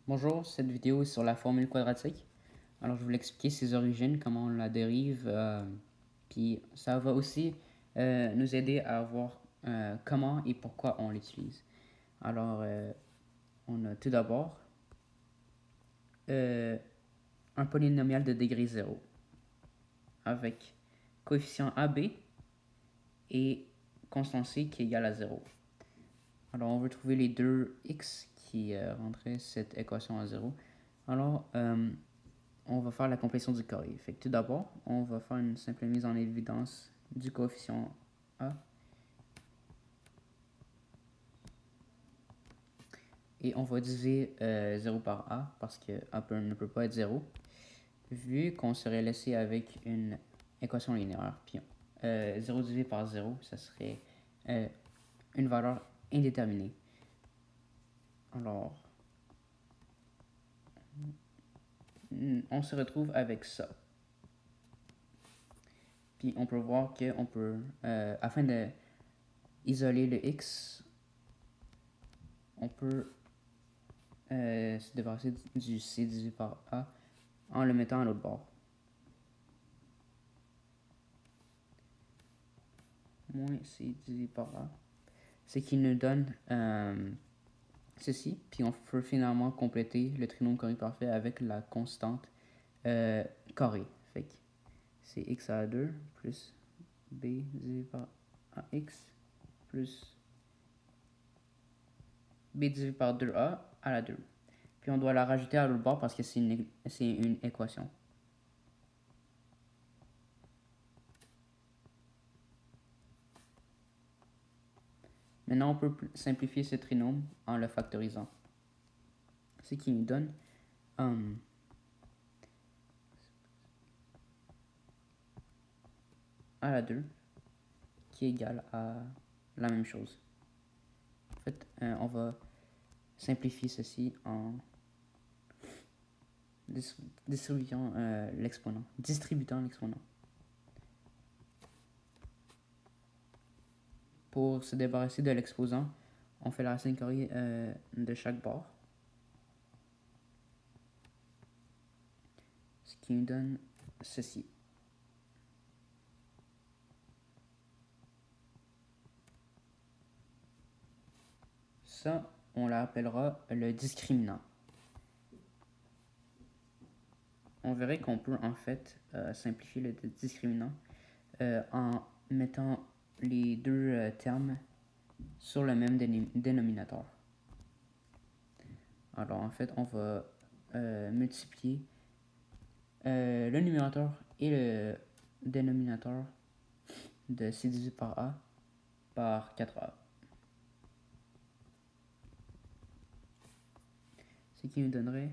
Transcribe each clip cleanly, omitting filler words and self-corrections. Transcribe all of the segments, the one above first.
Bonjour, cette vidéo est sur la formule quadratique. Alors, je vais vous expliquer ses origines, comment on la dérive, puis ça va aussi nous aider à voir comment et pourquoi on l'utilise. Alors, on a tout d'abord un polynomial de degré 0 avec coefficient AB et constant C qui est égal à 0. Alors, on veut trouver les deux x qui rendraient cette équation à 0. Alors, on va faire la complétion du carré. Fait que tout d'abord, on va faire une simple mise en évidence du coefficient A. Et on va diviser 0 par A parce que A ne peut pas être 0. Vu qu'on serait laissé avec une équation linéaire, puis 0 divisé par 0, ça serait une valeur indéterminée. Alors, on se retrouve avec ça. Puis on peut voir qu'on peut, afin de isoler le x, on peut se débarrasser du c divisé par a en le mettant à l'autre bord. Moins c divisé par a. Ce qui nous donne ceci. Puis on peut finalement compléter le trinôme carré parfait avec la constante carré. Fait que c'est x à la 2 plus b divisé par ax plus b divisé par 2a à la 2. Puis on doit la rajouter à l'autre bord parce que c'est une équation. Maintenant, on peut simplifier ce trinôme en le factorisant. Ce qui nous donne à la 2 qui est égal à la même chose. En fait, on va simplifier ceci en distribuant l'exponent. Pour se débarrasser de l'exposant, on fait la racine carrée de chaque bord. Ce qui nous donne ceci. Ça, on l'appellera le discriminant. On verrait qu'on peut en fait simplifier le discriminant en mettant les deux termes sur le même dénominateur. Alors en fait, on va multiplier le numérateur et le dénominateur de c divisé par a par 4a. Ce qui nous donnerait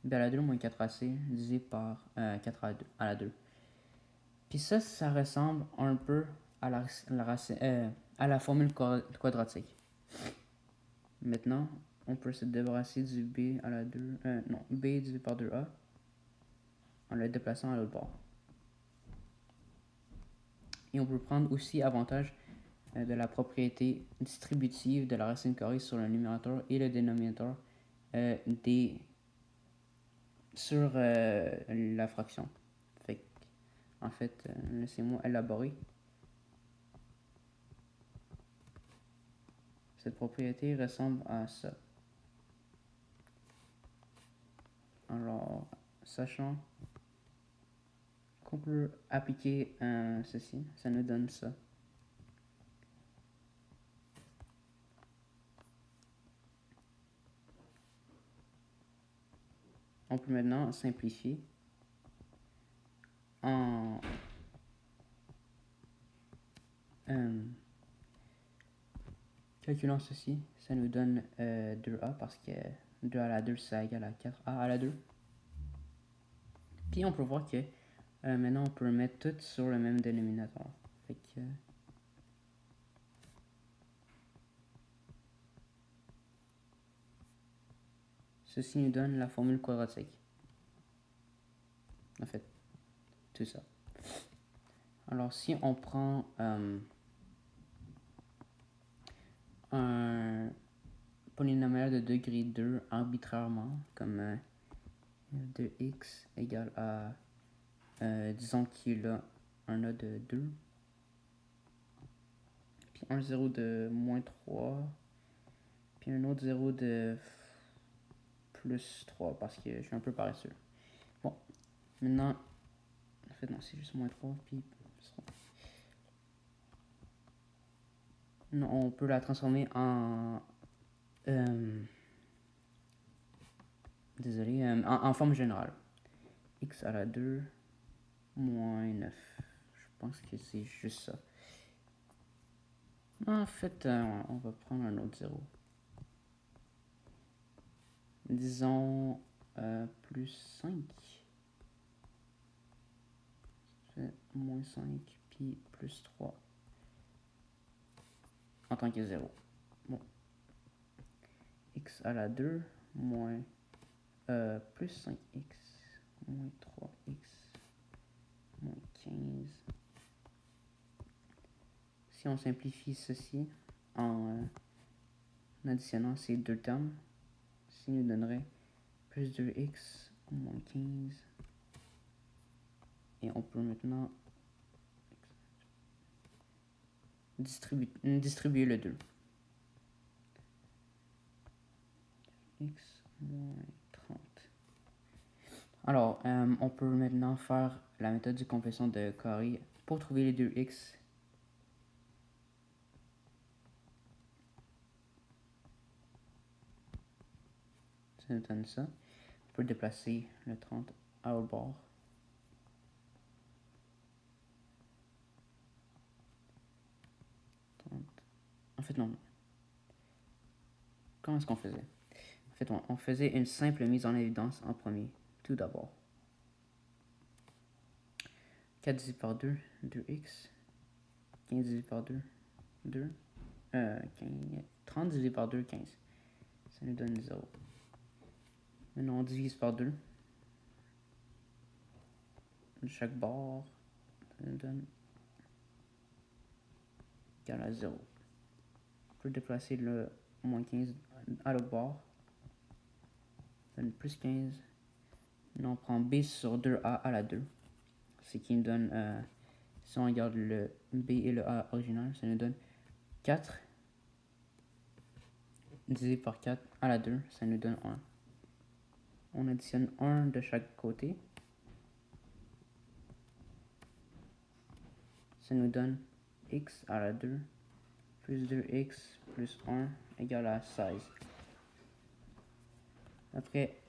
b à la 2 moins 4ac divisé par 4 à la 2. Puis ça ressemble un peu à la formule quadratique. Maintenant, on peut se débarrasser du b à la 2, non, b divisé par 2a en le déplaçant à l'autre bord. Et on peut prendre aussi avantage de la propriété distributive de la racine carrée sur le numérateur et le dénominateur sur la fraction. Fait en fait, laissez-moi élaborer. Cette propriété ressemble à ça. Alors, sachant qu'on peut appliquer ceci, ça nous donne ça. On peut maintenant simplifier en calculant ceci. Ça nous donne 2a parce que 2 à la 2 ça égale à 4a à la 2. Puis on peut voir que maintenant on peut mettre tout sur le même dénominateur. Fait que ceci nous donne la formule quadratique. En fait, tout ça. Alors si on prend un polynomial de degré 2 arbitrairement, comme de x égale à, disons qu'il a un a de 2, puis un 0 de moins 3, puis un autre 0 de plus 3, parce que je suis un peu paresseux. Bon, maintenant, en fait non, c'est juste moins 3, puis plus 3. Non, on peut la transformer en... désolé, en forme générale. X à la 2 moins 9. Je pense que c'est juste ça. En fait, on va prendre un autre 0. Disons plus 5. C'est moins 5, puis plus 3. En tant que 0. Bon. X à la 2 moins plus 5x moins 3x moins 15. Si on simplifie ceci en additionnant ces deux termes, ça nous donnerait plus 2x moins 15. Et on peut maintenant distribuer le 2. X moins 30. Alors, on peut maintenant faire la méthode de complétion de carré pour trouver les deux x. Ça nous donne ça. On peut déplacer le 30 à l'autre bord. En fait, non. Comment est-ce qu'on faisait? En fait, on faisait une simple mise en évidence en premier, tout d'abord. 4 divisé par 2, 2x. 15 divisé par 2, 2. 30 divisé par 2, 15. Ça nous donne 0. Maintenant, on divise par 2. De chaque bord, ça nous donne égal à 0. On peut déplacer le moins 15 à l'autre bord. Ça donne plus 15. Maintenant, on prend b sur 2a à la 2. Ce qui nous donne, si on regarde le b et le a original, ça nous donne 4 divisé par 4 à la 2, ça nous donne 1. On additionne 1 de chaque côté. Ça nous donne x à la 2 plus 2x plus 1 égale à 16. Après,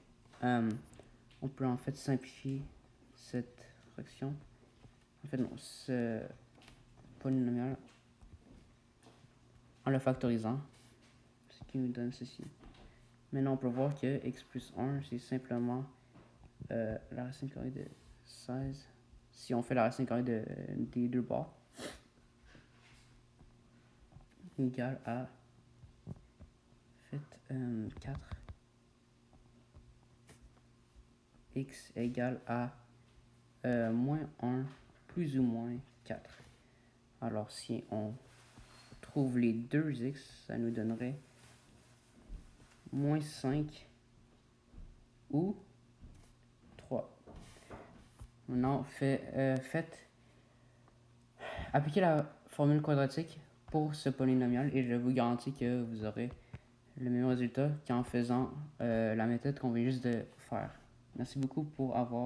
on peut en fait simplifier cette fraction. En fait, non, ce polynomial en le factorisant, ce qui nous donne ceci. Maintenant, on peut voir que x plus 1, c'est simplement la racine carrée de 16. Si on fait la racine carrée des deux bords, égale à 4. X égale à moins 1 plus ou moins 4. Alors, si on trouve les deux x, ça nous donnerait moins 5 ou 3. Maintenant, appliquez la formule quadratique pour ce polynomial et je vous garantis que vous aurez le même résultat qu'en faisant la méthode qu'on vient juste de faire. Merci beaucoup pour avoir